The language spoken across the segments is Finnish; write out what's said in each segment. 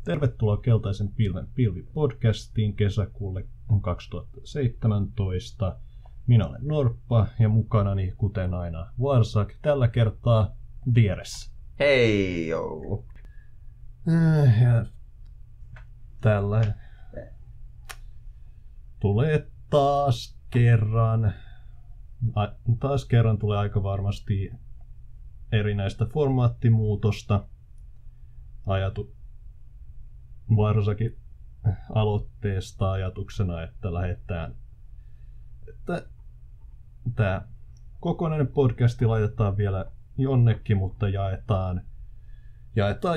Tervetuloa Keltaisen pilven pilvi-podcastiin kesäkuulle 2017. Minä olen Norppa ja mukanani, kuten aina, Varsak, tällä kertaa vieressä. Hei joo. Ja tällä tulee taas kerran tulee aika varmasti erinäistä formaattimuutosta. Varsakin aloitteesta ajatuksena, että lähdetään, että tämä kokonainen podcasti laitetaan vielä jonnekin, mutta jaetaan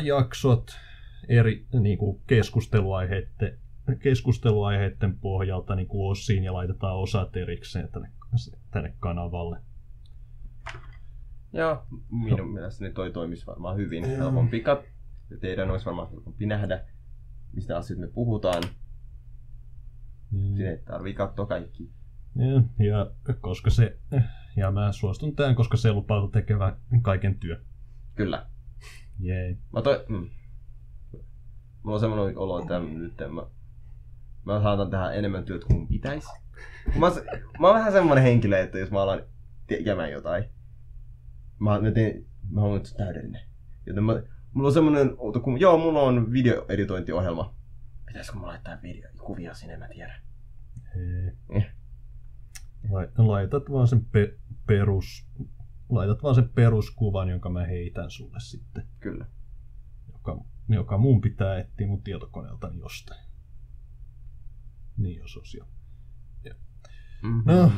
jaksot eri niin kuin keskusteluaiheiden pohjalta niin kuin osiin ja laitetaan osat erikseen tänne kanavalle. Joo, minun mielestäni toi toimisi varmaan hyvin. Helpompi teidän olisi varmaan helpompi nähdä, mistä asioita me puhutaan. Siinä ei tarvii katsoa kaikki. Ja mä suostun tähän, koska se lupaa tekevän kaiken työ. Kyllä. Jee. Mulla on semmoinen olo, että nyt mä saatan tehdä enemmän työtä kuin pitäisi. Mä oon vähän semmoinen henkilö, että jos mä alan tekemään jotain, mä haluan, että se on täydellinen. Joten mulla on semmoinen, mulla on videoeditointiohjelma. Pitäisikö mä laittaa kuvia sinne, mä tiedän. Laitat vaan sen peruskuvan, jonka mä heitän sulle sitten. Kyllä. Joka mun pitää etsiä mun tietokoneeltani jostain. Niin jos olisi jo. No,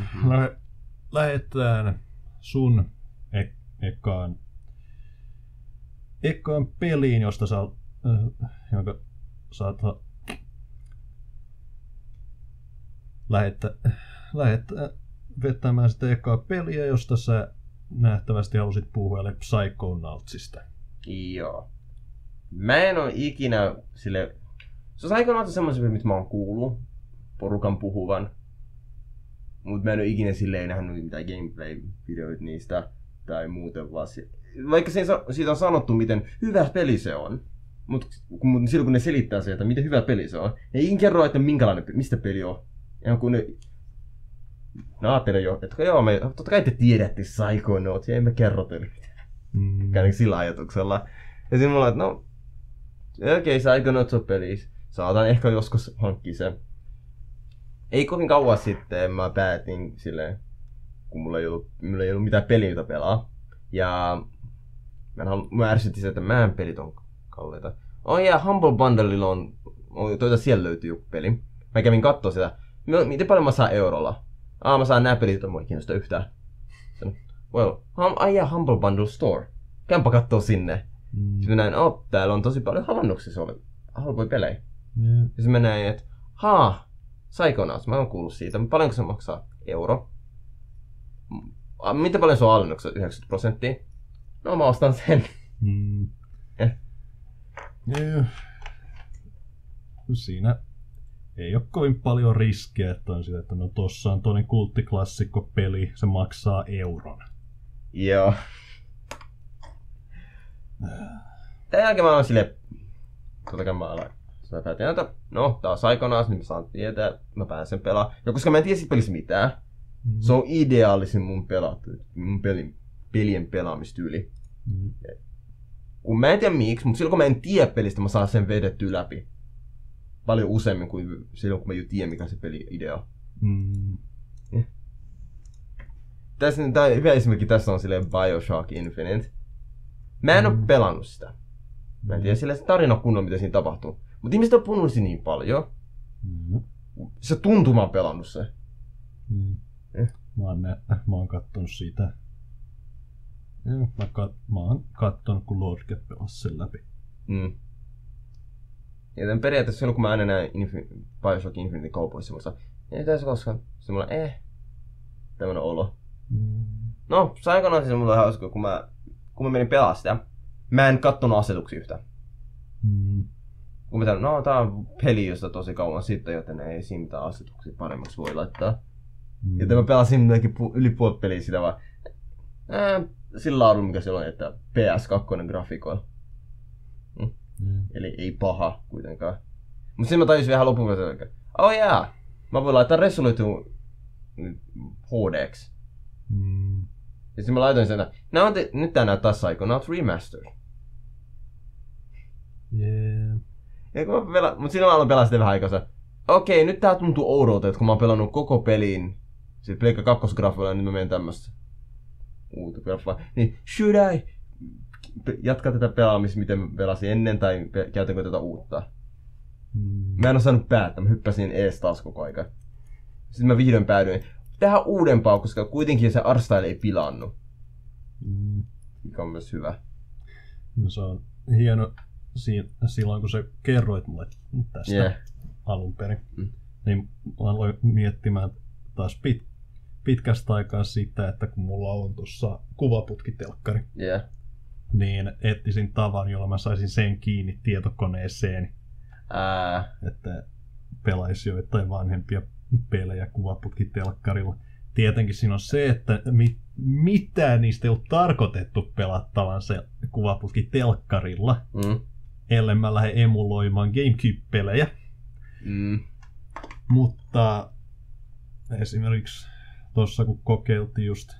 lähdetään sun ekaan peliin, jonka saat lähettää vetämään sitä ekaa peliä, josta sä nähtävästi halusit puhua, eli Psychonautsista. Joo. Mä en oo ikinä sille... Se on Psychonauts semmoisen, mitä mä oon kuullut porukan puhuvan. Mut mä en oo ikinä silleen nähnyt mitään gameplay-videoita niistä tai muuten vaan. Vaikka siitä on sanottu, miten hyvä peli se on. Mut silloin kun ne selittää se, että miten hyvä peli se on, ne ei kerro, että mistä peli on. Ja kun ne... No ajattelen jo, että joo, totta kai te tiedätte Psychonauts, ja emme kerro teille mitään. Sillä ajatuksella. Ja sitten mulla, että no... Okei, Psychonauts on pelissä. Saatan ehkä joskus hankkia sen. Ei kovin kauan sitten mä päätin silleen, kun mulla ei ollut mitään peliä, jota pelaa. Ja mä ärsytin se, että pelit on kalliita. Humble Bundlella siellä löytyy joku peli. Mä kävin kattoo sitä. Miten paljon mä saan eurolla? Mä saan nää pelit, joita mua ei kiinnosta yhtään. Humble Bundle Store. Käympä kattoo sinne. Sitten mä näin, täällä on tosi paljon havannuksia, se on halpoja pelejä. Ja sitten mä näin, että Psychonauts, mä oon kuullut siitä. Paljonko se maksaa? Euro. Miten paljon se on alennuksessa? 90%? No mä ostan sen. Siinä ei ole kovin paljon riskiä, että on sitä, että no tossa on toinen kulttiklassikko peli, se maksaa euron. Joo. Tämän jälkeen mä oon silleen, mä päätin, että no, tää on Psychonauts, niin mä saan tietää, että mä pääsen pelaamaan. Ja koska mä en tiedä siitä pelissä mitään, se on ideaalisin mun pelien pelaamistyyli. Kun mä en tiedä miksi, mutta silloin kun mä en tiedä pelistä, mä saan sen vedettyä läpi. Paljon useammin kuin silloin, kun mä jo tiedän, mikä se peli-idea on. Tää hyvä esimerkki tässä on silleen BioShock Infinite. Mä en oo pelannut sitä. Mä en tiedä silleen se tarina kunnolla, mitä siinä tapahtuu. Mutta ihmiset on puhunut siinä niin paljon. Se tuntuu, mä oon pelannut se. Mä oon kattonut sitä. Mä oon kattonut, kun Lordke pelasi sen läpi. Joten periaatteessa silloin, kun mä aina näen BioShock Infinite kaupoissa, mä sanoin, ei tässä koskaan. Sitten mulla tämmönen olo. No, Psychonauts mulla on hauska, kun mä menin pelaa sitä, mä en kattonut asetuksia yhtään. Kun mä sanoin, tää on peli, josta tosi kauan sitten, joten ei siinä mitään asetuksia paremmaksi voi laittaa. Joten mä pelasin yli puolet peliä sitä vaan. sillä laadulla, mikä siellä on, että PS2 grafikoilla. Eli ei paha kuitenkaan. Mut sitten mä tajusin vähän lopuksi, että oh jaa, mä voin laittaa resolution HD:ksi. Ja sitten mä laitoin sen, nyt tää näyttää Psycho, not remastered. Ja kun mut siinä mä aloin pelaa sitten vähän aikaa. Okei, nyt tää tuntuu oudolta, että kun mä oon pelannut koko pelin sit Pleikka 2 grafoilla, niin mä menen tämmöstä uutta grafoa. Niin, should I jatkaa tätä pelaamista, miten pelasin ennen, tai käytänkö tätä uutta? Mä en oo saanut päättää, mä hyppäsin ees taas koko aika. Sitten mä vihdoin päädyin tähän uudempaa, koska kuitenkin se artstyle ei pilannut. Mikä on myös hyvä. No, se on hieno silloin, kun sä kerroit mulle tästä alun perin. Niin mä aloin miettimään taas pitkästä aikaa sitä, että kun mulla on tuossa kuvaputkitelkkari, niin etsisin tavan, jolla mä saisin sen kiinni tietokoneeseen. Että pelaisi joitain vanhempia pelejä kuvaputkitelkkarilla. Tietenkin siinä on se, että mitään niistä ei ole tarkoitettu pelattavan se kuvaputkitelkkarilla, ellei mä lähde emuloimaan GameCube-pelejä. Mutta esimerkiksi tuossa kun kokeiltiin just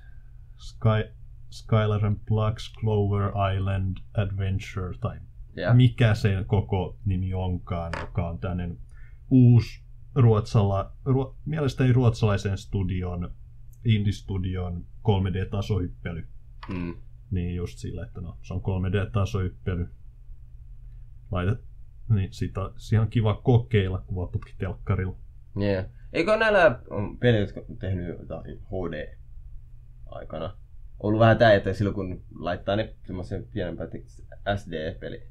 Skylar and Plugs Clover Island Adventure tai mikä sen koko nimi onkaan, joka on tämmöinen uusi mielestäni ruotsalaisen indie-studion 3D-tasohyppely. Niin just sillä, että no, se on 3D-tasohyppely. Niin siihen on kiva kokeilla kuvaputkitelkkarilla. Eikö näillä peleillä, jotka on tehnyt jotain HD-aikana, ollut vähän tää, että silloin kun laittaa ne semmoisen pienempää SD-peli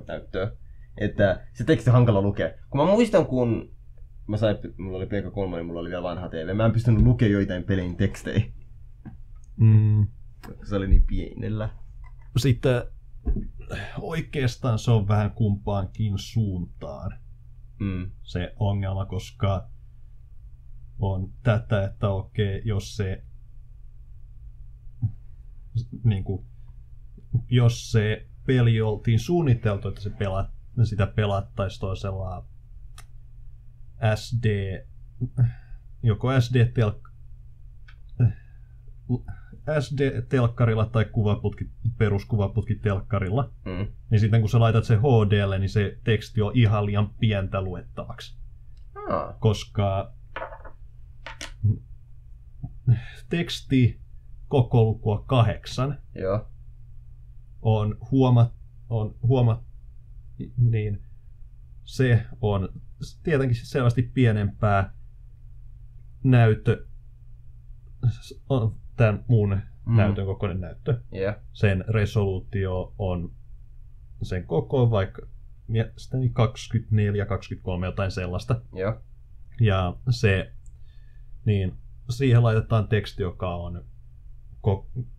näyttöön, että se teksti on hankala lukea. Kun mä muistan, kun mulla oli PK3, niin mulla oli vielä vanha TV, mä en pystynyt lukemaan joitain pelin tekstejä. Se oli niin pienellä. Sitten oikeastaan se on vähän kumpaankin suuntaan se ongelma, koska on tätä, että okei, jos se niinku, jos se peli oltiin suunniteltu, että sitä pelattaisi toisella joko SD-telkkarilla tai peruskuvaputkitelkkarilla, niin sitten kun sä laitat sen HD:lle, niin se teksti on ihan liian pientä luettavaksi. Koska teksti koko lukua 8 on niin se on tietenkin selvästi pienempää näyttö on tämän muun näytön kokoinen näyttö. Sen resoluutio on sen koko vaikka mielestäni 24, 23 jotain sellaista. Ja se niin siihen laitetaan teksti, joka on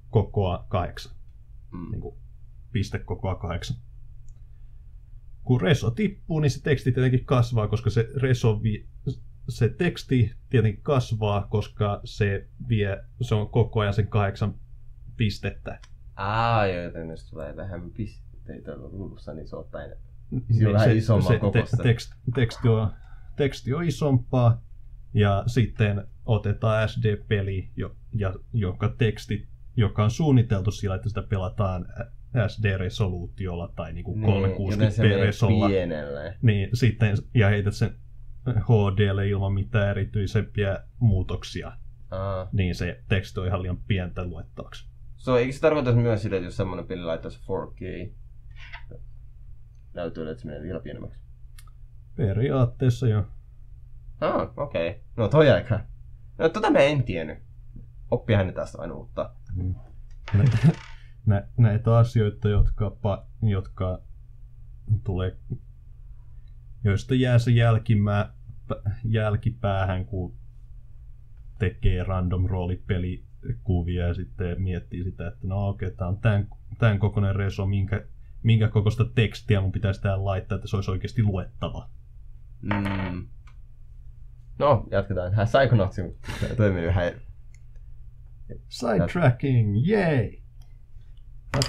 kokoa 8. Niin kuin pistekokoa 8. Kun reso tippuu, niin se teksti tietenkin kasvaa, koska se teksti tietenkin kasvaa, koska se on koko ajan sen 8 pistettä. Joten jos tulee vähän pisteitä ruudussa, niin se ottaa vähän isomman kokosta. Teksti on isompaa, ja sitten otetaan SD-peli, joka on suunniteltu sillä, että sitä pelataan SD-resoluutiolla tai niinku 360p-resolla. Niin sitten, ja heität sen HD:lle ilman mitään erityisempiä muutoksia. Niin se teksti on ihan liian pientä luettavaksi. Eikö se tarkoita myös sille, että jos semmoinen peli laittaisi 4K näytölle, että se menee vielä pienemmäksi? Periaatteessa jo. Okei. No toi aika. No mä en tiennyt. Oppihan ne tästä aina uutta. Näitä asioita, jotka tulee, joista jää se jälkipäähän, kun tekee random roolipelikuvia ja sitten miettii sitä, että no okei, tää on tämän kokoinen reso, minkä kokoista tekstiä mun pitäisi tähän laittaa, että se olisi oikeasti luettava. No, jatketaan. Psychonauts toimii vähän. Sidetracking, yay!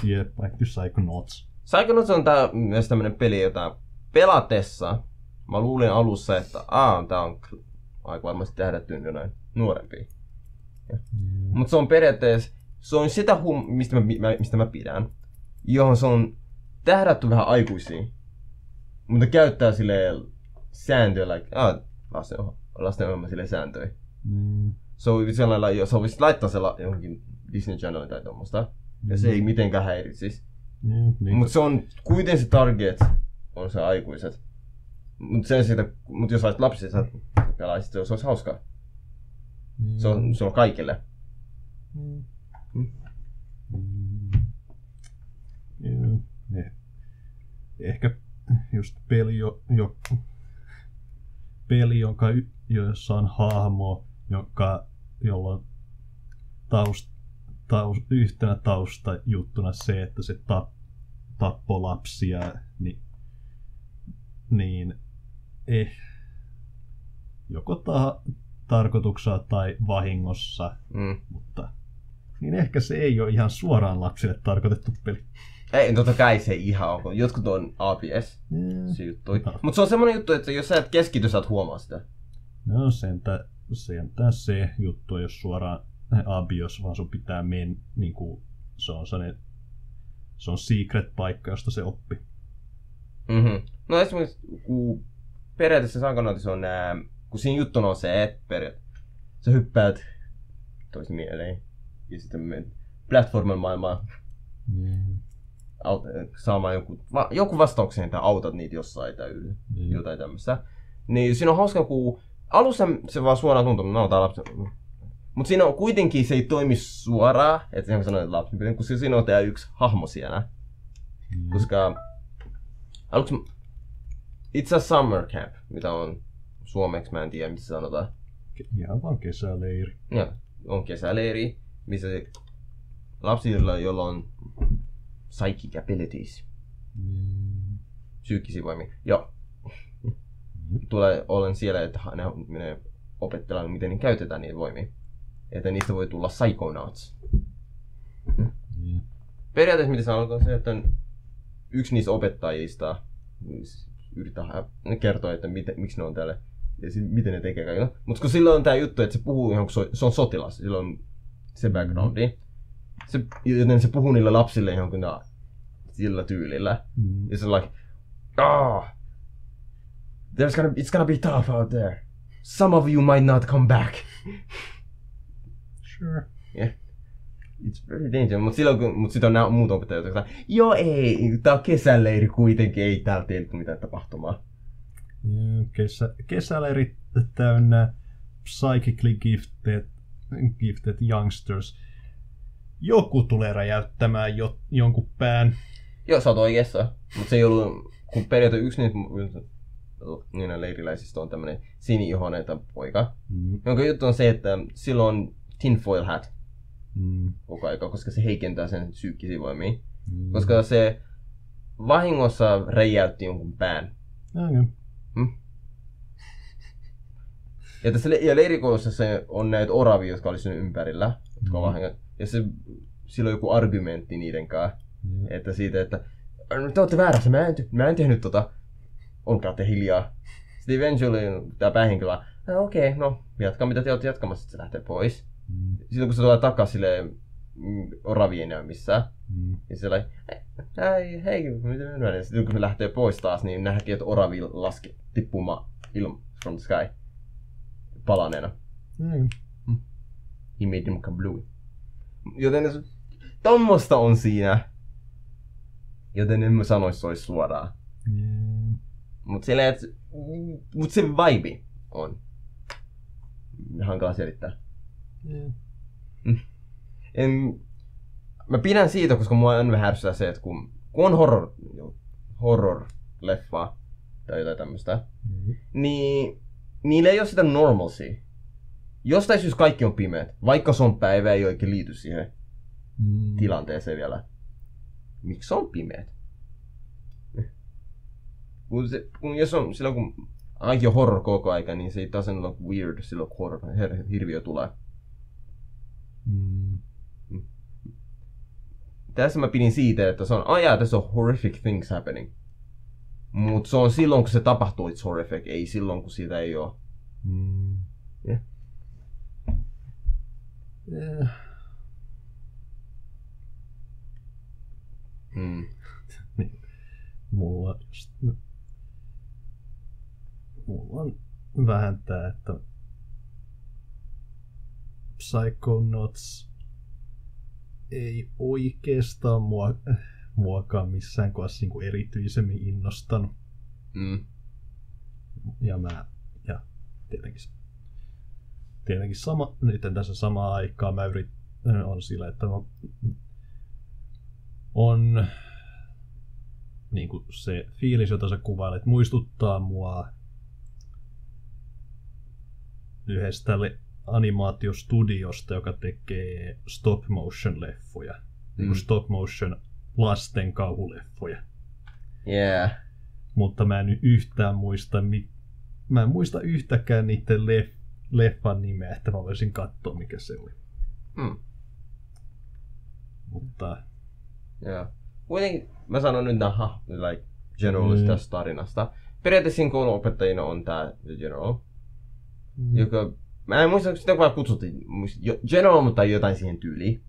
Yeah, back to Psychonauts. Psychonauts on myös tämmönen peli, jota pelatessa mä luulin alussa, että tää on aika varmasti tähdättynyt jonain nuorempia. Mutta se on periaatteessa, se on sitä mistä mä pidän, johon se on tähdätty vähän aikuisiin, mutta käyttää silleen sääntöjä, lastenohjelma silleen sääntöjä. Se on sellainen, sä voisit laittaa se johonkin Disney Channelin tai tommoista, ja se ei mitenkään häiritsisi. Mutta se on kuitenkin se target on se aikuiset. Mutta jos olisit lapsia, sä pelaisit, se olisi hauskaa. Se on kaikille. Ehkä just peli, jossa on hahmo, jolla on yhtenä taustajuttuna se, että se tappoi lapsia, niin joko tarkoituksella tai vahingossa, mutta niin ehkä se ei ole ihan suoraan lapsille tarkoitettu peli. Ei, totta kai se ei ihan ole. Jotkut on ABS. Mutta se on semmoinen juttu, että jos sä et keskity, sä et huomaa sitä. No sentään se juttu, jos suoraan ABIOS, vaan sun pitää mennä, niinku, se on secret-paikka, josta se oppi. No esimerkiksi, kun periaatteessa Psychonauts on kun siinä juttuna on se, että sä hyppäät toisen mieleen ja sitten menet platformin maailmaan saamaan joku vastaukseen tai autat niitä jossain tai jotain tämmöistä. Niin siinä on hauska, kun alussa se vaan suoraan tuntuu, että tää lapsi. Mutta siinä on kuitenkin se ei toimi suoraan, että se on sanonut lapsi, kun siinä on tää yksi hahmo siellä. Koska aluksi It's a summer camp, mitä on suomeksi, mä en tiedä mitä sanotaan. Ihan vaan kesäleiri. Joo, on kesäleiri, missä lapsilla, joilla on psychic abilities, psyykkisiä voimia. Joo. Tulee olen siellä, että ne menee opettelemaan, miten ne käytetään niitä voimia. Että niistä voi tulla psychonauts. Periaatteessa mitä sanotaan on se, että yksi niistä opettajista yrittää kertoa, että miksi ne on täällä ja miten ne tekee kaikilla. Mutta kun silloin on tää juttu, että se puhuu ihan kun se on sotilas, silloin on se backgroundi. Joten se puhuu niille lapsille ihan kun sillä tyylillä. Ja se on like, it's gonna be tough out there. Some of you might not come back. Sure. Yeah. It's very dangerous. Mutta sitten on muut opettajat, jotka sanoo, joo ei, tää on kesäleiri kuitenkin, ei täällä teille mitään tapahtumaa. Kesäleiri täynnä psychically gifted youngsters. Joku tulee räjäyttämään jonkun pään. Joo, sä oot oikeassa. Mutta se ei ollut, kun periaatteessa yksi niitä leiriläisistä on tämmönen sini-ihoneita poika. Jonka juttu on se, että sillä on tinfoil hat koko aika, koska se heikentää sen psyykkisiä voimia. Koska se vahingossa räjäytti jonkun pään. Ja leirikoulussa se on näitä oravia, jotka oli sen ympärillä. Ja sillä on joku argumentti niiden kanssa. Että siitä, että te ootte väärässä, mä en tehnyt tota. Olkaa te hiljaa. Sitten eventually tää päähenkilö okei, no jatkaa mitä te ootte jatkamassa, sitten se lähtee pois. Sitten kun se tulee takas silleen oravien ja missään. Ja se hei, mitä mä näin? Sitten kun se lähtee pois taas, niin nähdäänkin, että oravi laski tippumaan from the sky. Palaneena. He made him kablooey. Joten tommosta on siinä. Joten en mä sanois se olisi suoraan. Mut se vibe on hankala selittää. Mä pidän siitä, koska mua on vähän ärsyttää se, että kun on horror-leffa tai jotain tämmöstä, niin niillä ei oo sitä normalcy. Jostain syystä kaikki on pimeät, vaikka se on päivä, ei oikein liity siihen tilanteeseen vielä. Miksi se on pimeät? Silloin kun ainakin on horror koko aika, niin se ei taas ole weird silloin kun hirviö tulee. tässä mä pidin siitä, että se on, tässä on horrific things happening. Mut se on silloin, kun se tapahtuu, it's horrific, ei silloin, kun siitä ei oo. Yeah. Yeah. Mulla on vähän tää, että Psychonauts ei oikeastaan muakaan missään kohdassa niinku erityisemmin innostanut. Ja tietenkin nyt tässä samaan aikaan mä on sillä, että on niinku se fiilis, jota sä kuvailet, muistuttaa mua yhdestä animaatiostudiosta, joka tekee stop motion leffoja. Niinku stop motion lasten kauhuleffoja. Yeah. Mutta mä en yhtään muista, mä en muista yhtäkään niiden leffan nimeä, että mä voisin katsoa, mikä se oli. Mutta yeah. Kuitenkin mä sanon nyt like generalista tästä tarinasta. Periaatteessa siinä kouluopettajina on tää General, joka mä en muista, sitä vaan kutsuttiin General, mutta jotain siihen tyyliin.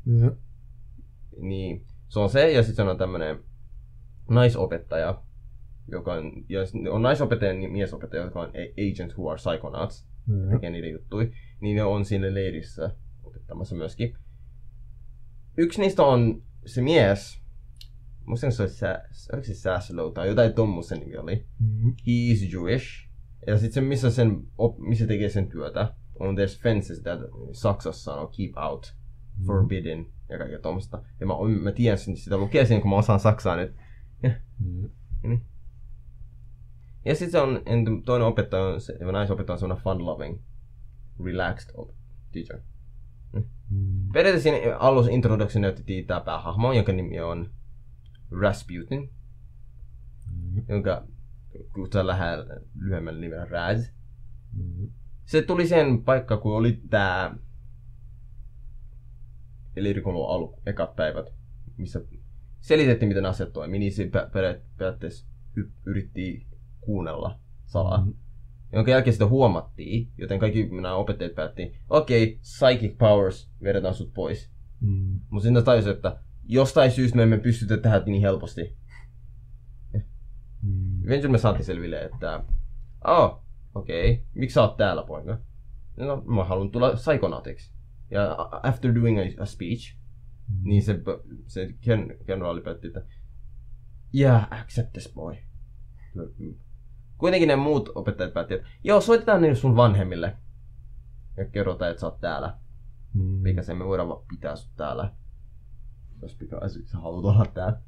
Niin, se on se, ja sitten on tämmönen naisopettaja, joka on naisopettaja ja miesopettaja, jotka on Agent Who Are Psychonauts, tekee niiden juttui, niin ne on siinä leirissä opettamassa myöskin. Yksi niistä on se mies, muistan se oliko se Saslow tai jotain tommosen nimi oli. He is Jewish. Ja sit se missä tekee sen työtä on there's fences that Saksassa sanoo keep out, forbidden ja kaikkea tommoista. Ja mä tiedän sitä lukee sen, kun mä osaan saksaa nyt. Ja sit se on, toinen opettaja on, naisopettaja on semmonen fun-loving, relaxed teacher. Periaatteessa siinä alussa introduction näytettiin tää päähahmo, jonka nimi on Rasputin, jonka kutsutaan lähellä lyhyemmällä nimellä Raz. Se tuli sen paikka, kun oli tää leirikoulun ekat päivät, missä selitettiin, miten asiat toimii, niin se periaatteessa yritti kuunnella salaa. Jonka jälkeen sitä huomattiin, joten kaikki nämä opettajat päättiin, okei, psychic powers, vedetään sut pois. Mutta sitten tajusin, että jostain syystä me emme pystytä tehdä niin helposti. Eventually me saatiin selville, että okei, miksi sä oot täällä, poika? No, mä haluan tulla psychonautiksi. Ja after doing a speech, niin se kenraali päätti, että yeah, accept this boy. Kuitenkin ne muut opettajat päätti, että joo, soitetaan niille sun vanhemmille. Ja kerrotaan, että sä oot täällä. Mikä se me voidaan vaan pitää sut täällä. Jos sä haluat olla täällä.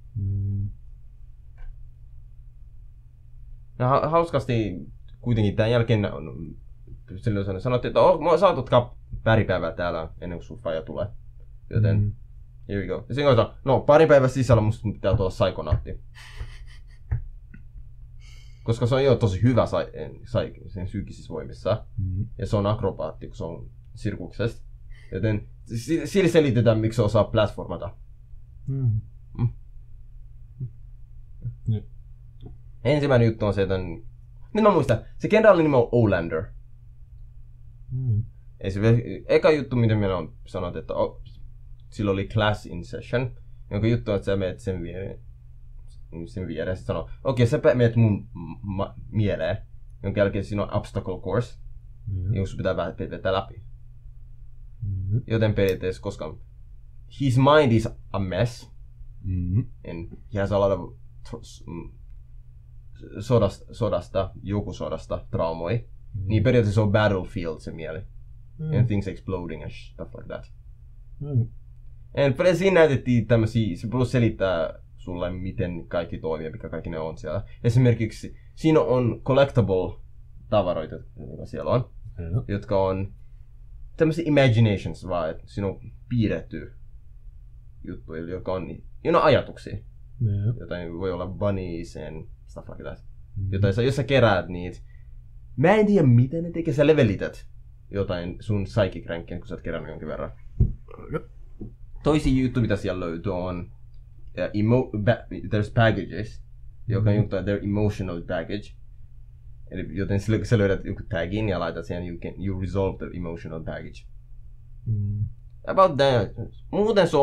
Ja hauskasti kuitenkin tämän jälkeen silloin sanottiin, että sä oot paripäivää täällä ennen kuin sun faija tulee. Joten here we go. Ja siinä on, no pari päivän sisällä musta pitää tulla psychonaatti. Koska se on jo tosi hyvä sen psyykkisissä voimissa. Ja se on akrobaatti, kun se on sirkuksesta. Joten sillä selitetään, miksi se osaa platformata. Ensimmäinen juttu on se, että nyt mä muistan, se kenraalin nimi on Olander. Ja se eka juttu, mitä minä on sanonut, että sillä oli class in session, jonka juttu on, että sä menet sen viereen ja sanoo, okei, sä menet mun mieleen, jonka jälkeen siinä on obstacle course, jonka sun pitää vetää läpi. Joten periaatteessa, koska his mind is a mess, and he has a lot of sodasta traumoi, niin periaatteessa on battlefield se mieli. And things exploding and stuff like that. Ja siinä näytettiin tämmösiä, se plus selittää sulle, miten kaikki toimii ja mikä kaikki ne on siellä. Esimerkiksi siinä on collectible tavaroita, joita siellä on, jotka on tämmöisiä imaginations vaan, että siinä on piirretty juttuja, jotka on ajatuksia. Jotain voi olla bunnies and stuff like that. Jotain, jos sä keräät niitä, mä en tiedä miten ne tekee, sä levelität jotain sun psychic rankin, kun sä oot kerännyt jonkin verran. Toisia juttuja, mitä siellä löytyy, on there's baggages, joka on juttu, their emotional baggage. Eli joten sä löydät joku tagin ja laitat siihen, you resolve the emotional baggage. About that. Muuten se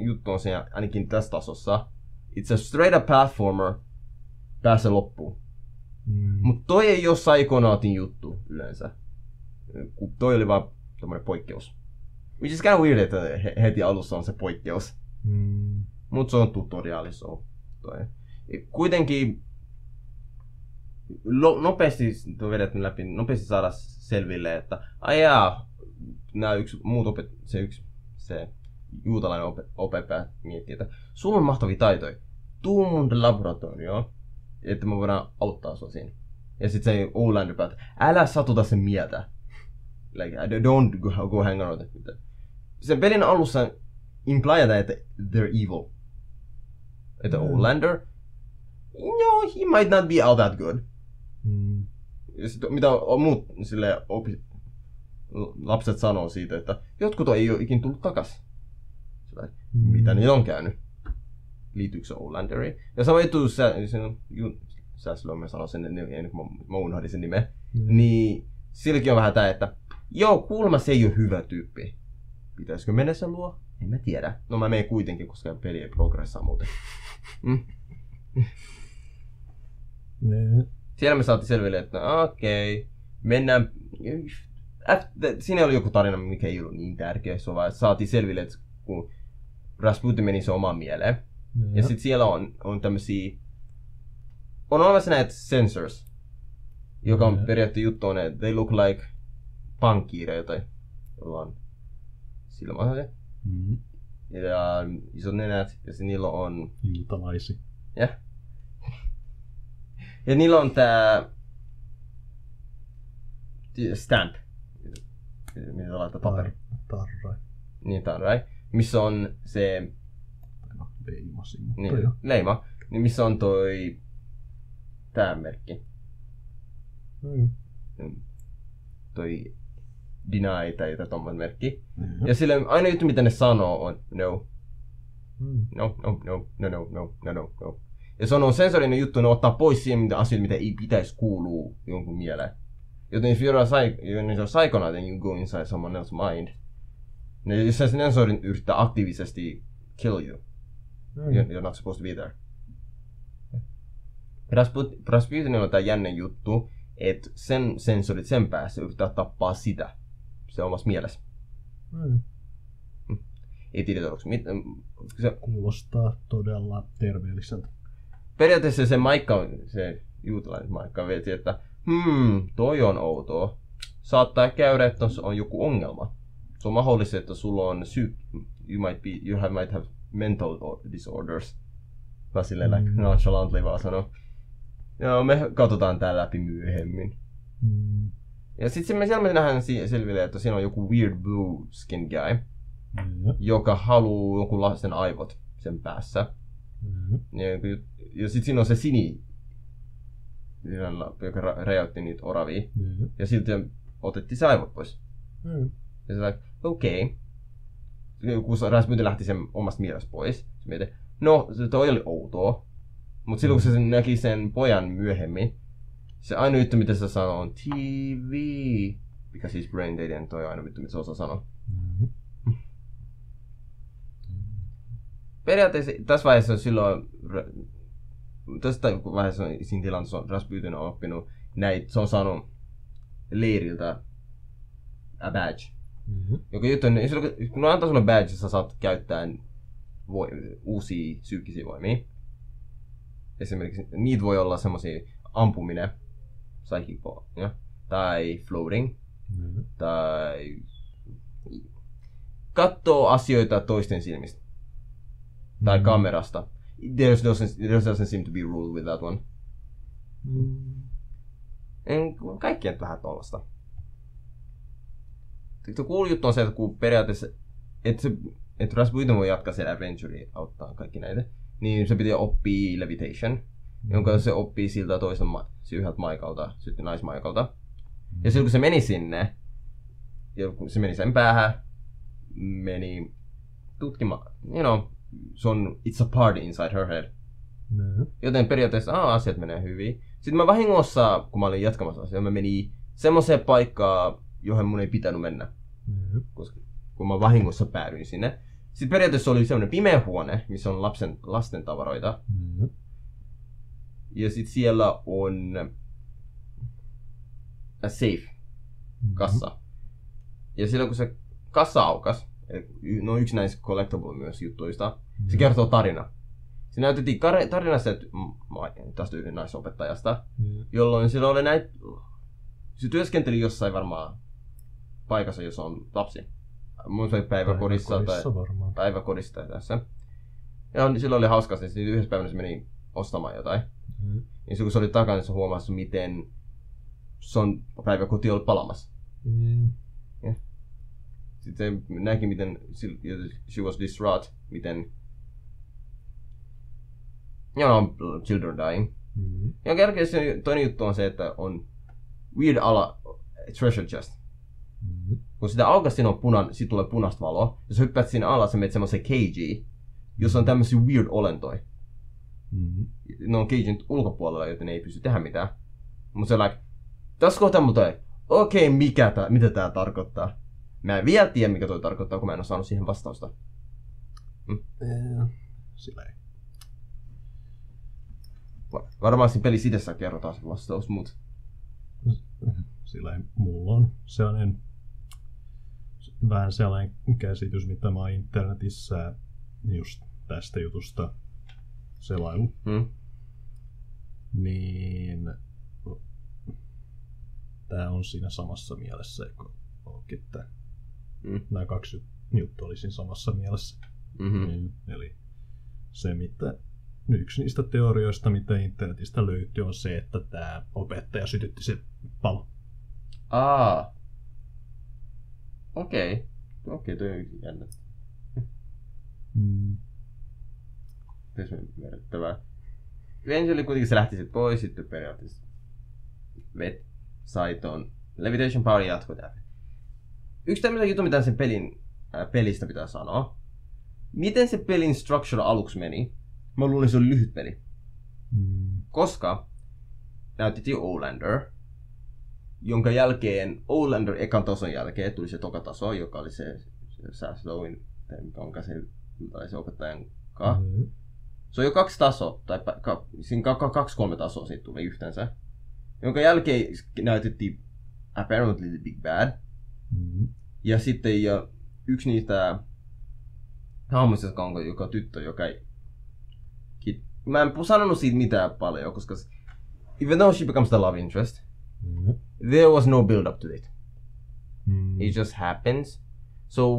juttu on se ainakin tässä tasossa. It's a straight up platformer, pääse loppuun. Mut toi ei oo Psychonautin juttu yleensä. Toi oli vaan tommonen poikkeus. Which is kind of weird, että heti alussa on se poikkeus. Mut se on tutoriaali, so toi. Kuitenkin nopeasti vedetty läpi, nopeasti saada selville, että nämä se juutalainen opettaja miettii, että sulla on mahtavia taitoja. Tuu mun laboratorioon, että me voidaan auttaa sua siinä. Ja sit se Olander päättää, älä satuta sen mieltä. Like, don't go hang around. Sen pelin alussa implyata, että they're evil. Että Olander, he might not be all that good. Ja sit, mitä muut lapset sanoo siitä, että jotkut ei ole ikin tullut takas. Mitä niillä on käynyt? Liittyykö se Olanderiin? Ja sama juttu, sä silloin mä sanoin sen, ennen kuin mä unohdin sen nimen. Niin silläkin on vähän tää, että kuulemma se ei ole hyvä tyyppi. Pitäisikö mennä sen luo? En mä tiedä. No mä menen kuitenkin, koska peli ei progressaa muuten. Siellä me saatiin selville, että okei, mennään. Siinä oli joku tarina, mikä ei ollut niin tärkeä, se vaan saatiin selville, että kun Rasputin meni se omaan mieleen. Ja sit siellä on tämmösiä, on olemassa näitä sensors, joka on periaatteessa juttu on, että they look like pankkiireita, joilla on silmänsä se. Ja isot nenät, ja se niillä on juutalaisia. Ja niillä on tää stamp, mitä laittaa paperi. Tarrai. Niin, tarrai. Missä on se leima. Niin missä on tää merkki. Toi deny tai tommoinen merkki. Ja sille aina juttu mitä ne sanoo on no. No. Ja se on sensorinen juttu, ne ottaa pois siihen mitä asioita, mitä ei pitäisi kuulua jonkun mieleen. Joten if you're a psychonaut and you go inside someone else's mind, niin jos se sensorin yrittää aktiivisesti kill you, you're not supposed to be there. Rasputinilla on tää jännä juttu, että sen sensorit sen päässä yrittää tappaa sitä. Se omassa mielessä. Ei tiedä, onko se kuulostaa todella terveelliseltä. Periaatteessa se Maikka, se juutalainen Maikka veti, että toi on outoa. Saattaa käydä, että on joku ongelma. Se on mahdollista, että sulla on you might have mental disorders. Mä silleen nonchalantly vaan sanon. Joo, me katsotaan tää läpi myöhemmin. Ja sitten me nähdään selville, että siinä on joku weird blue skin guy, joka haluu joku lasten aivot sen päässä. Ja sitten siinä on se Sini, joka räjäytti niitä oravia. Ja silti otettiin se aivot pois. Ja se okei. Kun Rasputin lähti sen omasta mielestä pois, se mietin, no toi oli outoa. Mutta silloin kun se näki sen pojan myöhemmin, se ainoa juttu mitä se sanoo on TV. Because he's brain dead, ja toi ainoa juttu mitä se osaa sanoa. Periaatteessa tässä vaiheessa on silloin, tässä vaiheessa siinä tilanteessa Rasputin on oppinut näitä, se on saanut leiriltä a badge. Joka juttu on, kun antaa sulle badge, sä saat käyttää uusia psyykkisiä voimia. Esimerkiksi niitä voi olla semmosia ampuminen, psychic ball, tai floating, tai katsoo asioita toisten silmistä. Tai kamerasta. There doesn't seem to be a rule with that one. Kaikki on vähän tollasta. Cool juttu on se, että kun periaatteessa, että Rasputin voi jatkaa sen adventurea auttaa kaikki näitä, niin se piti oppia levitation, jonka se oppii siltä yhdeltä Maikalta, sitten naismaikalta. Ja silloin kun se meni sinne, ja kun se meni sen päähän, meni tutkimaan, it's a party inside her head. No. Joten periaatteessa asiat menee hyvin. Sitten mä vahingossa, kun mä olin jatkamassa asiaa, mä menin semmoiseen paikkaan, johon mun ei pitänyt mennä. No. Koska kun mä vahingossa päädyin sinne. Sitten periaatteessa oli semmoinen pimeä huone, missä on lasten tavaroita. No. Ja sitten siellä on a safe, kassa. Ja silloin kun se kassa aukas, no yksi näistä collectible myös juttuista, se kertoo tarina. Se näytettiin tarinassa tästä yhden naisopettajasta, jolloin sillä oli se työskenteli jossain varmaan paikassa, jossa on lapsi. Mun se oli päiväkodissa tai tässä. Ja silloin oli hauskaa, että yhdessä päivänä se meni ostamaan jotain. Ja kun se oli takana, niin se huomasi, miten son päiväkoti oli palamassa. Yeah. Sitten se näki, miten she was distraught, miten children dying. Ja jälkeen toinen juttu on se, että on weird ala treasure chest. Kun sitä aukaisi, siitä tulee punaista valoa. Jos hyppäät siinä alla, sä menet semmoiseen cageen, jossa on tämmöisiä weird olentoja. Ne on cagein ulkopuolella, joten ei pysty tehdä mitään. Mutta se on tässä kohtaa mulla okei, mitä tää tarkoittaa? Mä en vielä tiedä, mikä toi tarkoittaa, kun mä en ole saanut siihen vastausta. Sillä ei. Varmaan siinä pelissä itsessään kerrotaan se vastaus, mut sillä ei. Mulla on sellainen vähän sellainen käsitys, mitä mä oon internetissä just tästä jutusta selailu. Niin tää on siinä samassa mielessä, että nämä kaksi juttua oli siinä samassa mielessä. Eli se, mitä yksi niistä teorioista, mitä internetistä löytyy, on se, että tämä opettaja sytytti se palo. Okei, toi on jännä. Tässä on ymmärrettävää. Eventually kuitenkin se lähti sitten pois, sitten periaatteessa sai ton Levitation Power jatkoi täällä. Yksi tämmöinen juttu, mitä sen pelistä pitää sanoa. Miten se pelin structure aluksi meni? Mä luulin, se oli lyhyt peli. Koska näytettiin Olander, jonka jälkeen Olander ekan tason jälkeen tuli se toka taso, joka oli se Sasloin, mikä onkaan se opettajan kanssa. Se on jo 2 tasoa, tai siinä 2-3 tasoa siitä tuli yhteensä. Jonka jälkeen näytettiin apparently the Big Bad. Ja sitten yksi niistä hahmoista, joka tyttö, joka ei... Mä en sanonut siitä mitään paljon, koska even though she becomes the love interest, there was no build up to it. It just happens. So,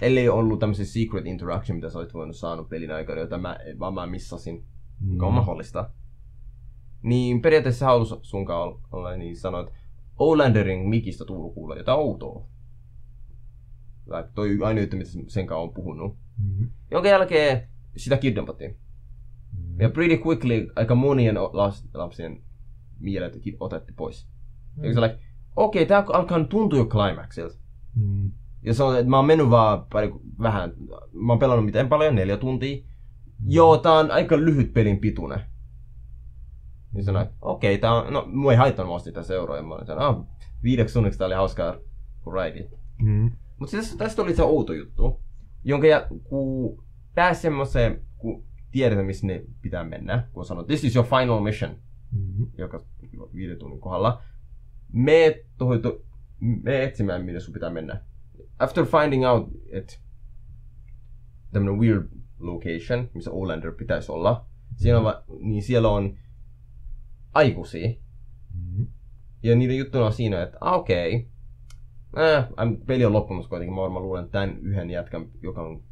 ellei ollut tämmöisiä secret interaction, mitä sä olit voinut saanut pelin aikana, jota mä missasin, mikä on mahdollista. Niin periaatteessa sä halusi sunkaan olla, niin sanoit, että Olanderin mikistä tullut kuulla jotain outoa. Toi ainoa juttu, mitä senkaan on puhunut. Jonka jälkeen sitä kidnappattiin. Ja pretty quickly aika monien lapsien mielet otettiin pois. Ja se oli, okei, tää alkaa tuntua jo climaxilta. Ja se on, että mä oon mennyt vaan vähän, mä oon pelannut miten paljon, 4 tuntia. Joo, tää on aika lyhyt pelin pituinen. Ja sanoin, okei, tää on, no mua ei haittanut, mä ostin tää seuraa. Ja mä olin 5 tunniksi tää oli hauskaa raidi. Mut tästä oli se outo juttu, jonka kun pääsi semmoseen, kun tiedetään missä ne pitää mennä, kun sanoo, this is your final mission, joka 5 tunnin kohdalla, me etsimään minne sun pitää mennä. After finding out, että tämmönen weird location, missä Olander pitäisi olla, siellä on aikuisia. Ja niiden juttuna on siinä, että okei, peli on loppunut kuitenkin, mä varmaan luulen tämän yhden jätkän, joka on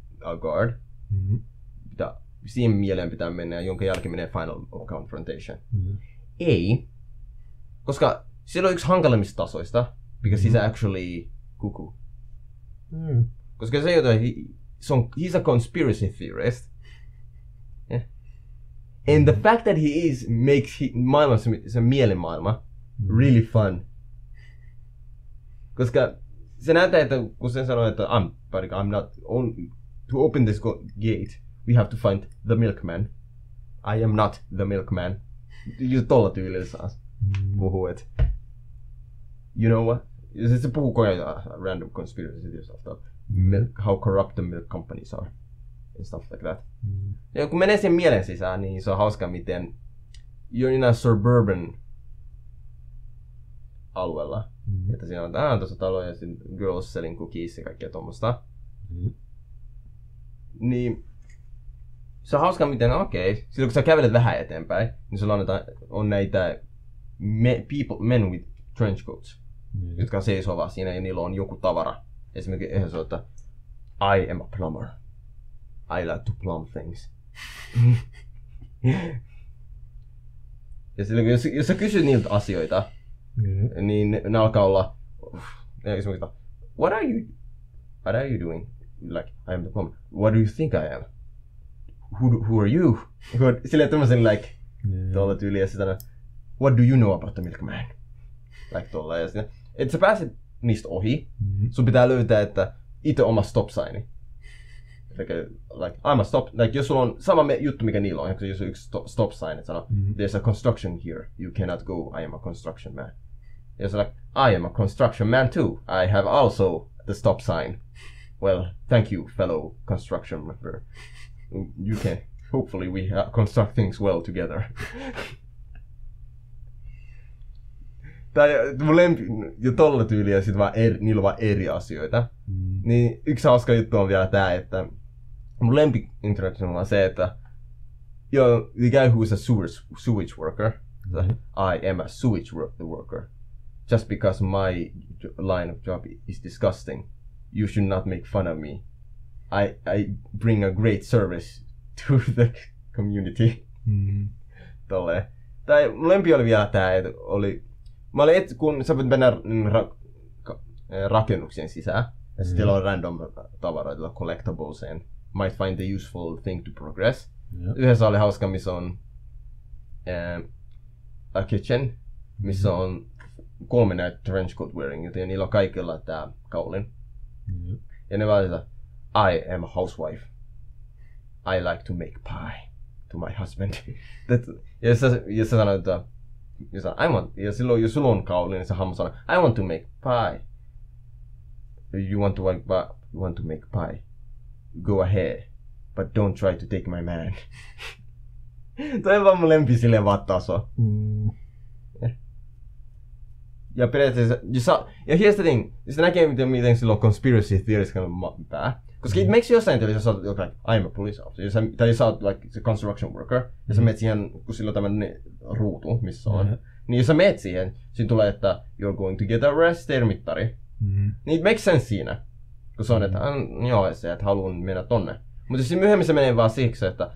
guard. Siihen mieleen pitää mennä, jonka jälkeen menee final confrontation. Ei, koska siellä on yksi hankalimmista tasoista, because he's actually cuckoo. Koska se he's a conspiracy theorist. Yeah. And the fact that he is makes se mielenmaailma really fun. Koska se näyttää, että kun sen sanoo, että I'm not to open this gate, we have to find the milkman. I am not the milkman. Just tolla tyylillä saa puhua, et you know what? Ja sit se puhuu koko ajan random conspiracy stuff. How corrupt the milk companies are. And stuff like that. Ja kun menee sen mielen sisään, niin se on hauska miten you're in a suburban alueella. Että siinä on tuossa talo ja sitten girls selling cookies ja kaikkea tommoista. Niin se on hauska miten silloin kun sä kävelet vähän eteenpäin, niin sulla on näitä men with trench coats, jotka seisoo vaan siinä ja niillä on joku tavara. Esimerkiksi eihän se ole, että I am a plumber. I like to plumb things. Ja silloin, jos sä kysyt niiltä asioita, niin ne alkaa olla esimerkiksi, what are you doing? Like, I am the plumber. What do you think I am? Who are you? Silleen tämmösen like, tuolla tyyliä ja sitten, what do you know about the milkman? Like tuolla ja sitten, että sä pääset niistä ohi, sun pitää löytää, että itse oma stop signi. Like, I'm a stop, like jos sulla on sama juttu mikä niillä on, jos on yksi stop sign, että sanoo, there's a construction here, you cannot go, I am a construction man. Ja se like, I am a construction man too, I have also the stop sign. Well, thank you fellow construction member. You can, hopefully we construct things well together. Tai mun lempi, jo tolla tyyliä sit vaan niillä on vaan eri asioita. Niin yksi hauska juttu on vielä tää, että mun lempi interaction on vaan se, että the guy who is a sewage worker, I am a sewage worker. Just because my line of job is disgusting, you should not make fun of me. I bring a great service to the community. Tolleen. Tai mun lempi oli vielä tää, että kun sä voit mennä rakennuksien sisään, ja sitten on random tavaroita, collectibles, and might find the useful thing to progress. Yhdessä oli hauska, missä on a kitchen, missä on 3 näitä trench coat wearing, ja niillä on kaikilla tää kaulin. Ja ne vaan I am a housewife. I like to make pie to my husband. Ja sä sanoit, että ja silloin jos sulla on kauli, niin se hamma sanoo, I want to make pie. You want to make pie. Go ahead. But don't try to take my man. Toi on vaan mun lempi silleen vaan taso. Ja periaatteessa, ja here's the thing, se näkee miten silloin conspiracy theories pää. Koska it makes jossain tyylissä, jos sä oot like, I'm a police officer, tai jos sä oot like a construction worker, ja sä meet siihen, kun sillä on tämmönen ruutu, missä on. Niin jos sä meet siihen, siinä tulee, että you're going to get arrested, mittari. Niin it makes sense siinä. Kun se on, että joo, se, että haluan mennä tonne. Mutta jos myöhemmin se menee vaan siksi, että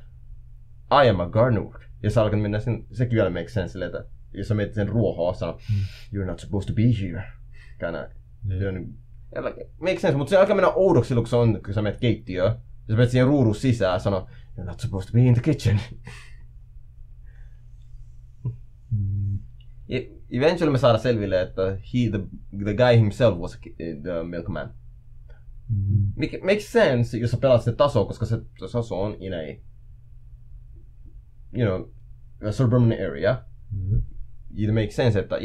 I am a gardener. Ja sä alkaa mennä sen, sekin vielä makes sense, että jos sä meet sen ruohoa, sanoo, you're not supposed to be here. Makes sense, mutta se alkaa mennä oudoksi silloin, kun sä menet keittiöön. Ja sä menet siihen ruudun sisään, sanoo, you're not supposed to be in the kitchen. Eventually me saadaan selville, että the guy himself was the milkman. Makes sense, jos sä pelaat sitä tasoa, koska se taso on in a, you know, a suburban area. It makes sense, että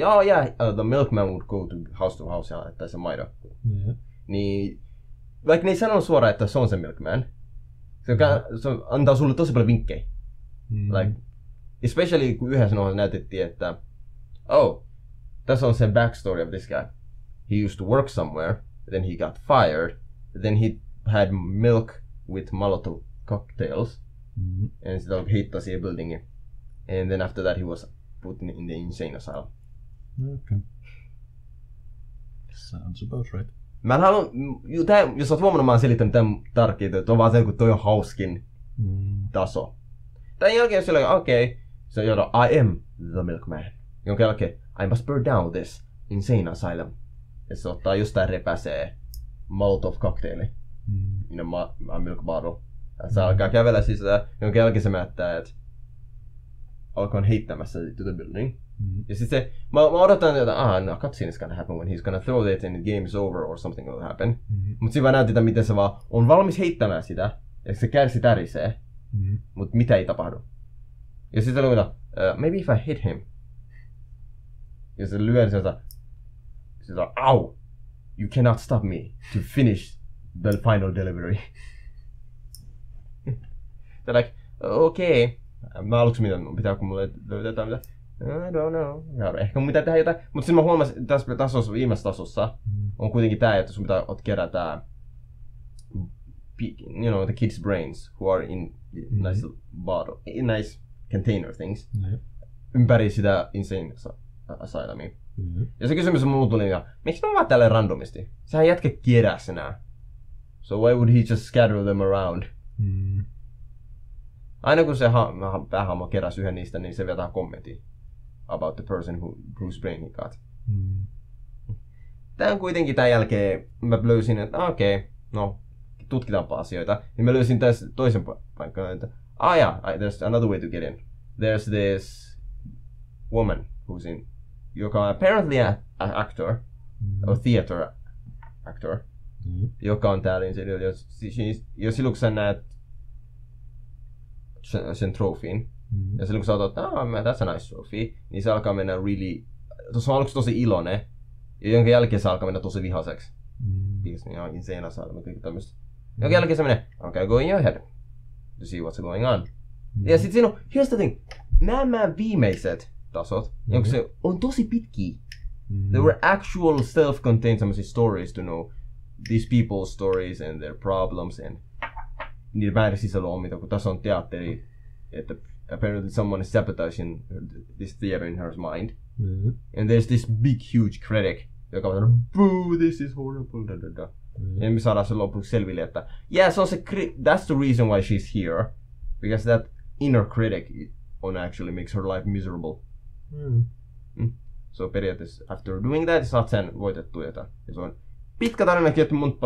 the milkman would go to house ja että se maito. Niin, vaikka ne ei sanonut suoraan, että se on se milkman, se antaa sulle tosi paljon vinkkejä. Like, especially kun yhdessä näytettiin, että tässä on se backstory of this guy. He used to work somewhere, then he got fired, then he had milk with Molotov cocktails, and sitten heittää siihen buildingin. And then after that he was put in the insane asylum. Okay. Sounds about right. Mä en halua, jos oot huomannut, mä oon selittänyt tämän tarkkaan, että on vaan se, kun toi on hauskin taso. Tämän jälkeen jos okei, se on I am the milkman. Jonka jälkeen, I must burn down this insane asylum. Ja se ottaa jostain repäsee Molotov cocktaili in a milk bottle. Ja se alkaa kävellä sisään, jonka jälkeen se määttää, että alkaa heittämässä to the building. Ja sit se, mä odotan, että no cutscene is gonna happen when he's gonna throw it and the game is over or something will happen. Mut siinä vaan näytetään, miten se vaan on valmis heittämään sitä, ja se kärsi tärisee, mut mitä ei tapahdu. Ja sit se luulee, maybe if I hit him. Ja se lyö sieltä, au! You cannot stop me to finish the final delivery. They're like, okay. Mä aluksi mitä pitääkö mulle löytää jotain mitä? I don't know. Ja ehkä mun pitää tehdä jotain. Mutta sitten mä huomasin, tässä tasossa, viimeisessä tasossa on kuitenkin tää, että sun pitää kerätä you know, the kids' brains who are in nice bottle, nice container things ympäri sitä Insane Asylumia. Ja se kysymys mulle tuli, miksi ne on vaan tälleen randomisti? Sehän jätkä keräs nää. So why would he just scatter them around? Aina kun se päähahmo keräsi yhden niistä, niin se vetää kommentti about the person whose brain he got. Tän kuitenkin tämän jälkeen mä löysin, että okei, no tutkitaanpa asioita. Niin mä löysin tässä toisen paikan, että there's another way to get in. There's this woman who's in, joka on apparently an actor, or theater actor, joka on täällä. Ja silloin kun sä näet sen trofin, ja silloin kun sä otat, that's a nice trophy, niin se alkaa mennä really, tuossa on aluksi tosi iloinen, ja jonka jälkeen se alkaa mennä tosi vihaseksi. Insane Asylum ja kaikki tämmöistä. Jonka jälkeen se menee, okay, go in your head to see what's going on. Ja sit siinä on, here's the thing, nämä viimeiset tasot, jonka se on tosi pitkiä. There were actual self-contained semmosia stories to know these people's stories and their problems and niiden määrä sisällä on mitä, kun tässä on teatteri, että apparently someone is sabotaging this theater in her mind. And there's this big huge critic, joka on boo, this is horrible, Ja me saadaan se lopuksi selville, että se on se that's the reason why she's here. Because that inner critic on actually makes her life miserable. So periaatteessa after doing that, saat sen voitettua ja se on pitkä tarinakin, että mun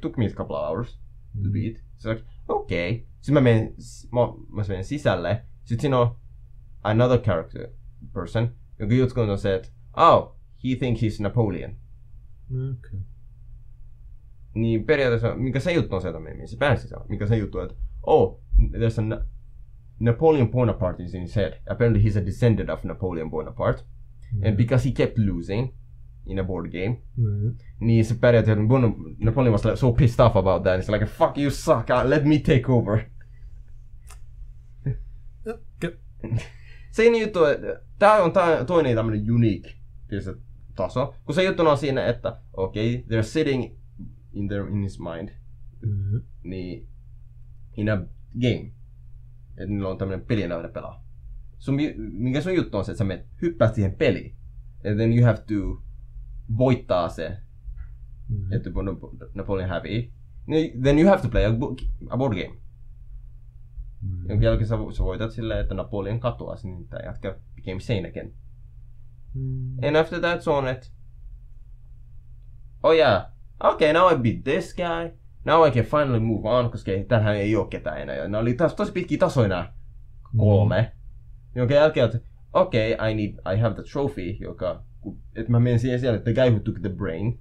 took me a couple of hours to beat. So like, okay. Sitten mä menen sisälle. Sitten siinä on another character person, joka juttu on se, että he thinks he's Napoleon. Okay. Niin periaatteessa, mikä se juttu on se, että se pääsi sisään. Mikä se juttu on, että there's a Napoleon Bonaparte is in his head. Apparently he's a descendant of Napoleon Bonaparte. And because he kept losing in a board game, niin se periaatteessa Napoleon was like so pissed off about that. It's like, fuck you suck, let me take over. Se juttu, tää on toinen tämmönen unique taso. Kun se juttu on siinä, että they're sitting in his mind, niin in a game. Että niillä on tämmönen peli, jota ne pelaa. Minkä sun juttu on se, että sä hyppäät siihen peliin. And then you have to voittaa se, että Napoleon hävii. Then you have to play a board game. Jonka jälkeen sä voitat silleen, että Napoleon katoaa, niin tää jatka became sane again. And after that se on, että okay, now I beat this guy. Now I can finally move on, koska täällähän ei oo ketään enää. Ja ne oli taas tosi pitkiä tasoja nää 3. Jonka jälkeen, että I have the trophy, että mä menen siellä, että the guy who took the brain,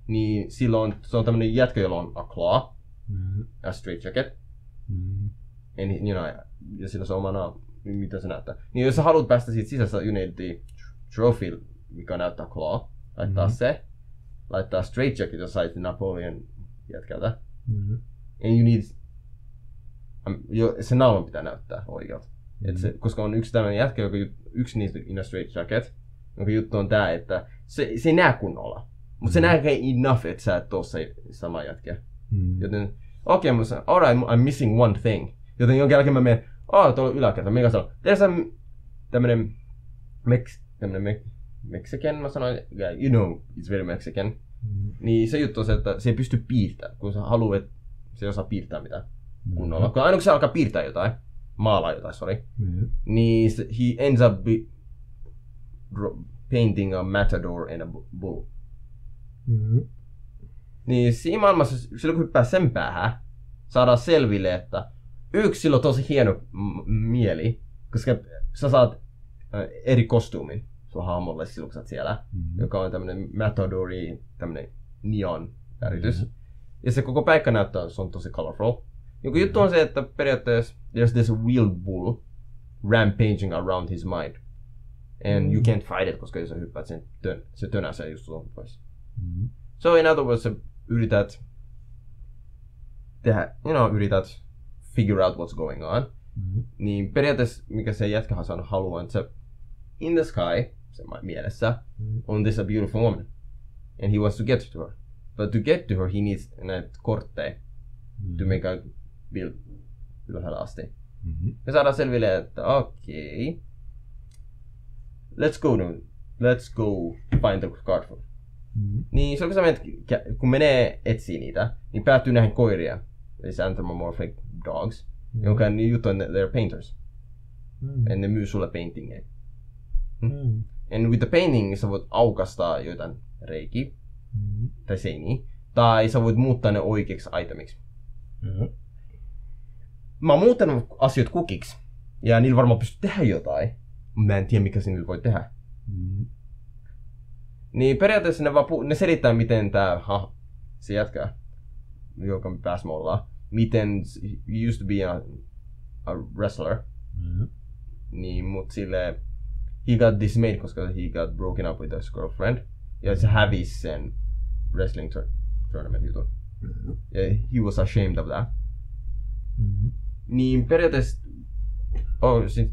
niin silloin se on tämmönen jätkä, jolla on a claw, a straight jacket, and, ja sillä se on omana, mitä se näyttää. Niin jos sä haluat päästä siitä sisästä, you need the trophy, mikä näyttää claw, laittaa se, laittaa straight jacket, jos sait Napoleon jätkältä, and you need, se naulan pitää näyttää oikealta. Koska on yksi tämmöinen jätkä, yksi niistä in a straight jacket, jonka juttu on tää, että se ei näe kunnolla. Mutta se näkee enough, että sä et oo se sama jätkä. Joten, mä sanon, alright, I'm missing one thing. Joten jonkin jälkeen mä menen, tuolla yläkerta, mikä se on? There's tämmönen Mexican, mä sanoin, you know, it's very Mexican. Niin se juttu on se, että se ei pysty piirtämään, kun sä haluat, että se ei osaa piirtää mitään kunnolla. Kun aina kun se alkaa piirtää jotain, maalaa jotain, niin he ends up painting a matador and a bull. Niin siinä maailmassa, silloin kun hyppää sen päähän, saadaan selville, että sillä on tosi hieno mieli, Koska sä saat eri kostuumin sun hahmolle silloin, kun sä oot siellä, joka on tämmönen Matadori, tämmönen neon väritys. Ja se koko paikka näyttää, se on tosi colorful. Joku juttu on se, että periaatteessa there's this wheel bull rampaging around his mind. And you can't fight it, koska jos sä hyppäät sen, se tönäsee just sun pois. So in other words, sä yrität tehdä, yrität figure out what's going on. Niin periaatteessa, mikä se jätkähän on haluaa, että se in the sky, se mielessä, on this a beautiful woman. And he wants to get to her. But to get to her, he needs näitä kortteja to make a bill ylhäällä asti. Me saadaan selville, että okei. Let's go find the card for. Niin silloin kun menee etsii niitä, niin päätyy näihin koiria. These anthropomorphic dogs. Jonka juttu on they're painters. And ne myy sulle paintingeja. And with the painting sä voit aukastaa joitain reikiä. Tai seiniä. Tai sä voit muuttaa ne oikeiksi itemiksi. Mä oon muuttanut asioita kukiksi. Ja niillä varmaan pystyy tehdä jotain. Mä en tiedä mikä se niillä voi tehdä. Niin periaatteessa ne selittää miten tää se jätkä, joka me pääs me ollaan. Miten he used to be a wrestler. Niin mut sille he got dismayed koska he got broken up with his girlfriend. Ja se hävisi sen wrestling tournament jutun. Ja he was ashamed of that. Niin periaatteessa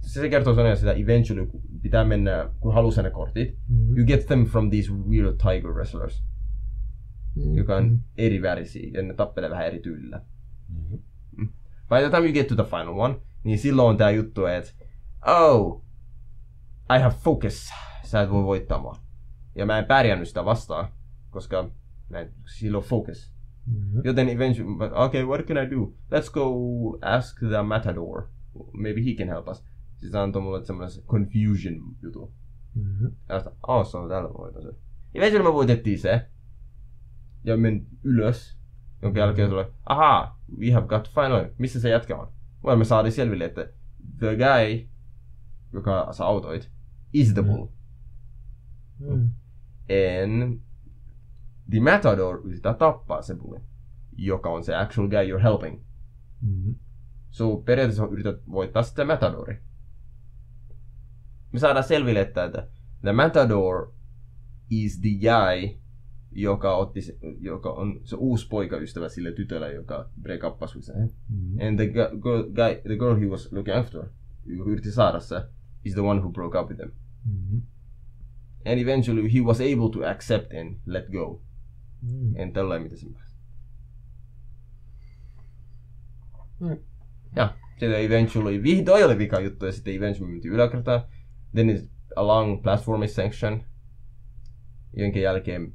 se kertoo sanoa sitä eventually pitää mennä kun haluaa ne kortit. You get them from these weird tiger wrestlers. Joka on eri värisiä ja ne tappelee vähän eri tyylillä. By the time you get to the final one, niin silloin on tää juttu, että I have focus. Sä et voi voittaa mua. Ja mä en pärjännyt sitä vastaan, koska silloin focus. Joten eventually, okay, what can I do? Let's go ask the Matador. Maybe he can help us. Siis antoi mulle semmoinen confusion jutu. Ja sitä, se on tällä voitaa se. Eventually me voitettiin se. Ja menin ylös. Jonka jälkeen tuli, we have got final. Missä se jätkä on? Well, me saatiin selville, että the guy, joka sä autoit, is the bull. And the Matador yrittää tappaa se bulli, joka on se actual guy you're helping. So periaatteessa yrität voittaa sitä Matadori. Me saadaan selville, että the Matador is the guy, joka on se uusi poikaystävä sille tytölle, joka break uppas with him. And the girl he was looking after, joka yritti saada se, is the one who broke up with him. And eventually he was able to accept and let go. En tällainen mitä sen pääsi. Ja sitten eventually, toi oli vika juttu ja sitten eventually mentiin yläkertaan. Then it's a long platforming section. Jonka jälkeen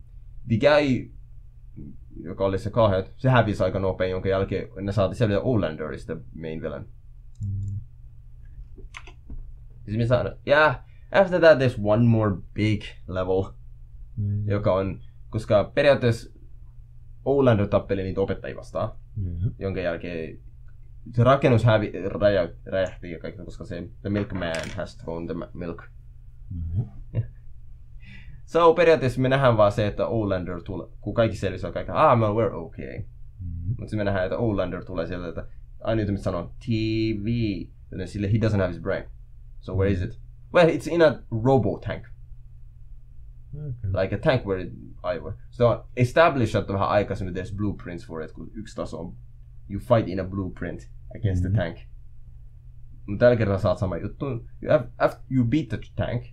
the guy, joka oli se kahdet, se hävisi aika nopein, jonka jälkeen ne saatiin selvitä Olander is the main villain. Siis me saadaan, after that there's one more big level, joka on, koska periaatteessa Olander tappeli niitä opettajia vastaan, jonka jälkeen se rakennus räjähti ja kaikki, koska the milkman has thrown the milk. So periaatteessa me nähdään vaan se, että Olander tulee, kun kaikki selvisi on kaikki, we're okay. Mutta me nähdään, että Olander tulee sieltä, että aina mitä sanoo TV, joten sille he doesn't have his brain. So where is it? Well, it's in a robo-tank. Like a tank where I were. So established vähän aikaisemmin there's blueprints for it, kun yksi taso on you fight in a blueprint against the tank. Mutta tällä kertaa saat sama juttu. You beat the tank.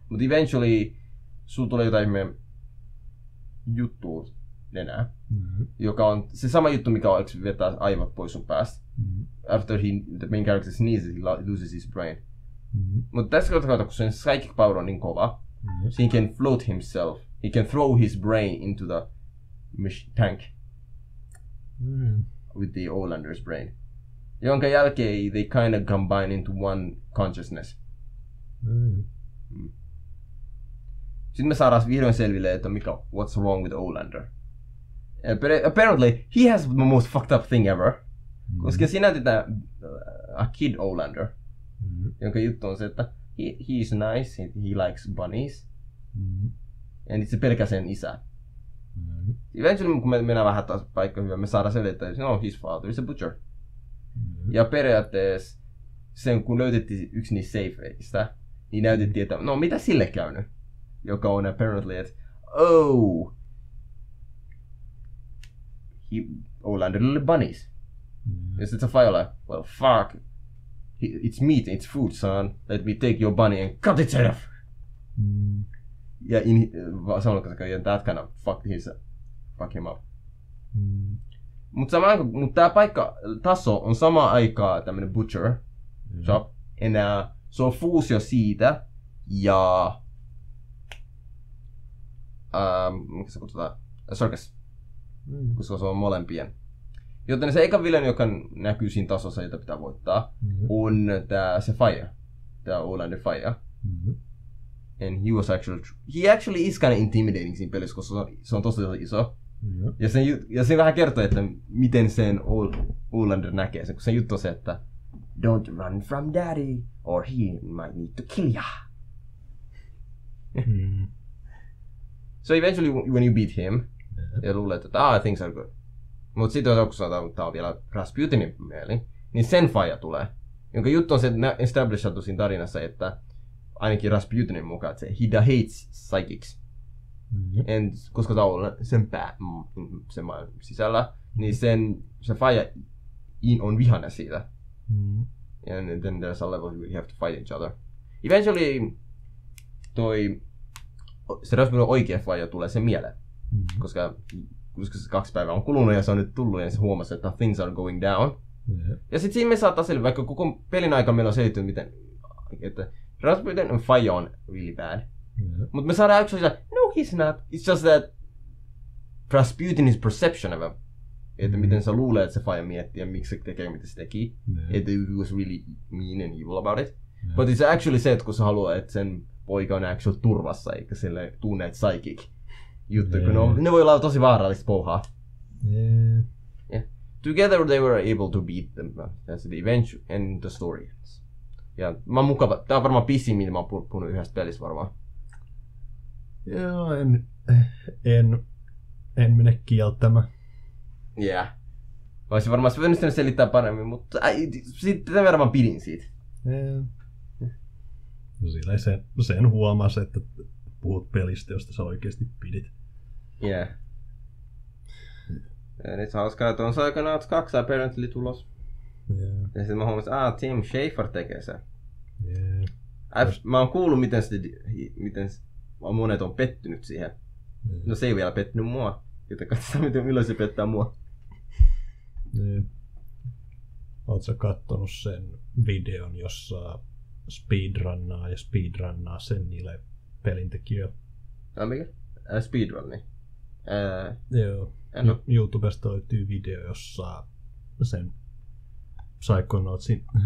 Mutta eventually sulla tulee jotain juttua enää. Joka on se sama juttu, mikä on vetää aivot pois sun päästä. After the main character sneezes, he loses his brain. Mutta tässä kautta, kun sen psychic power on niin kova, so he can float himself. He can throw his brain into the tank. With the Olander's brain. Jonka jälkeen they kind of combine into one consciousness. Sitten me saadaan vihdoin selville, että what's wrong with Olander. Apparently, he has the most fucked up thing ever. Koska siinä näytetään a kid Olander, jonka juttu on se, että he's nice, he likes bunnies. Ja se pelkää sen isä. Eventually, kun me mennään vähän taas paikka hyvä, me saadaan selvitä, että no, his father is a butcher. Ja periaatteessa sen, kun löytettiin yksi niistä safeista, niin näytettiin, että no, mitä sille käynyt? Joka on apparently, että Olanderilla oli bunnies. Ja sitten se faija oli, well, fuck. It's meat, it's food, son. Let me take your bunny and cut its head off. Ja samalla kun that kind of fuck him up. Mutta tää paikka taso on sama aikaa tämmönen butcher shop. Enää se on fuusio siitä ja mikä se kutsutaan? Circus. Koska se on molempien. Joten se eka villain, joka näkyy siinä tasossa, jota pitää voittaa, on se faija. Tää Olander faija. And he actually is kind of intimidating siinä pelissä, koska se on tosi iso. Ja se vähän kertoo, että miten sen Olander näkee sen, kun se juttu on se, että don't run from daddy, or he might need to kill ya. So eventually when you beat him, ja luulet, että things are good. Mut sit jos joku sanotaan, että tää on vielä Rasputinin mieli, niin sen faija tulee. Jonka juttu on se, että establishattu siinä tarinassa, että ainakin Rasputinin mukaan, että he hates psychics. Koska tää on sen sen maan sisällä, niin se faija on vihainen siitä. And then there's a level where you have to fight each other. Eventually se Rasputinin oikea faija tulee sen mieleen. Koska se 2 päivää on kulunut ja se on nyt tullut ja se huomasi, että things are going down. Ja sit siinä me saattaa selvä, vaikka koko pelin aika meillä on selittynyt, miten että Rasputin faija on really bad. Mutta me saadaan actually no he's not. It's just that Rasputin's perception of him. Että miten se luulee, että se faija miettii ja miksi se tekee, mitä se teki. Että he was really mean and evil about it. But it's actually se, että kun se haluaa, että sen poika on actually turvassa, eikä sille tunne, että psychic juttu, kun ne voi olla tosi vaarallista pouhaa. Together they were able to beat them. That's the event and the story. Ja mä oon mukava. Tää on varmaan pisin, mitä mä oon puhunut yhdestä pelissä varmaan. Joo, en mene kieltämään. Yeah. Mä olisin varmaan pystynyt selittää paremmin, mutta sitten tämän verran pidin siitä. Sillä sen huomasi, että puhut pelistä, josta sä oikeesti pidit. Yeah. Ja nyt hauskaa, että on Psychonauts 2 apparently tulos. Ja sitten mä huomasin, että Tim Schafer tekee sen. Mä oon kuullut, miten monet on pettynyt siihen. No se ei vielä pettynyt mua. Joten katsotaan, milloin se pettää mua. Oot sä kattonut sen videon, jossa speedrunnaa sen niille pelintekijöille? Mikä? Speedrunni? Joo. YouTubesta löytyy video, jossa sen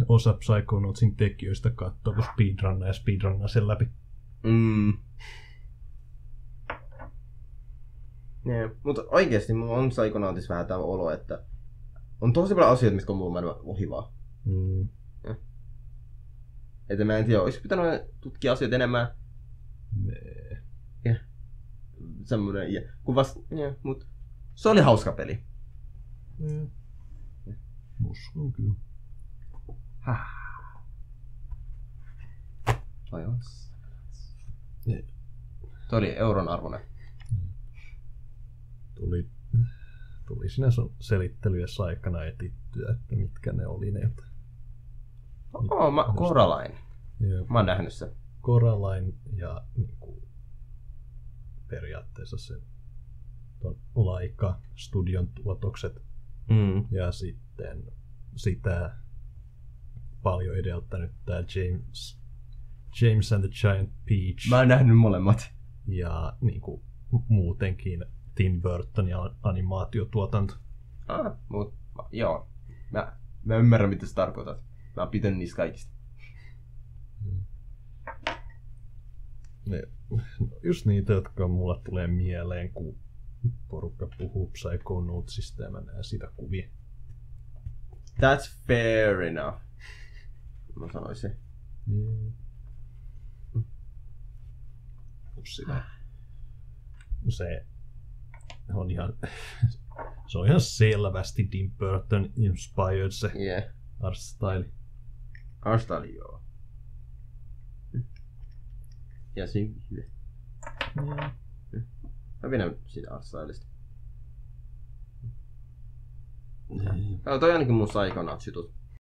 osa Psychonautsin tekijöistä katsoo, kun speedrunnaa sen läpi. Yeah. Mutta oikeesti mulla on Psychonautissa vähän tämä olo, että on tosi paljon asioita, mitkä on mulla mennyt ohi vaan. Että mä en tiedä, olisiko pitänyt tutkia asioita enemmän? Semmoinen, mut se oli hauska peli. Uskon kyllä. Tuo oli euron arvoinen. Tuli siinä sun selittelyessä aikana etittyä, että mitkä ne oli ne. Coraline. Mä oon nähnyt sen. Coraline ja niinku, periaatteessa sen Laika Studion tuotokset. Ja sitten sitä paljon edeltänyt tää James and the Giant Peach. Mä oon nähnyt molemmat. Ja niinku muutenkin Tim Burton ja animaatiotuotanto. Joo. Mä ymmärrän, mitä sä tarkoitat. Mä oon pitänyt niistä kaikista. Just niitä, jotka mulla tulee mieleen, kun porukka puhuu Psychonautsista ja mä näen sitä kuvia. That's fair enough. Mä sanoisin. Se on ihan se on ihan selvästi Tim Burton inspired se art style. Art style, joo. Ja se hyvä. Mä pidän siitä art stylista. Toi ainakin mun Psychonauts jutut.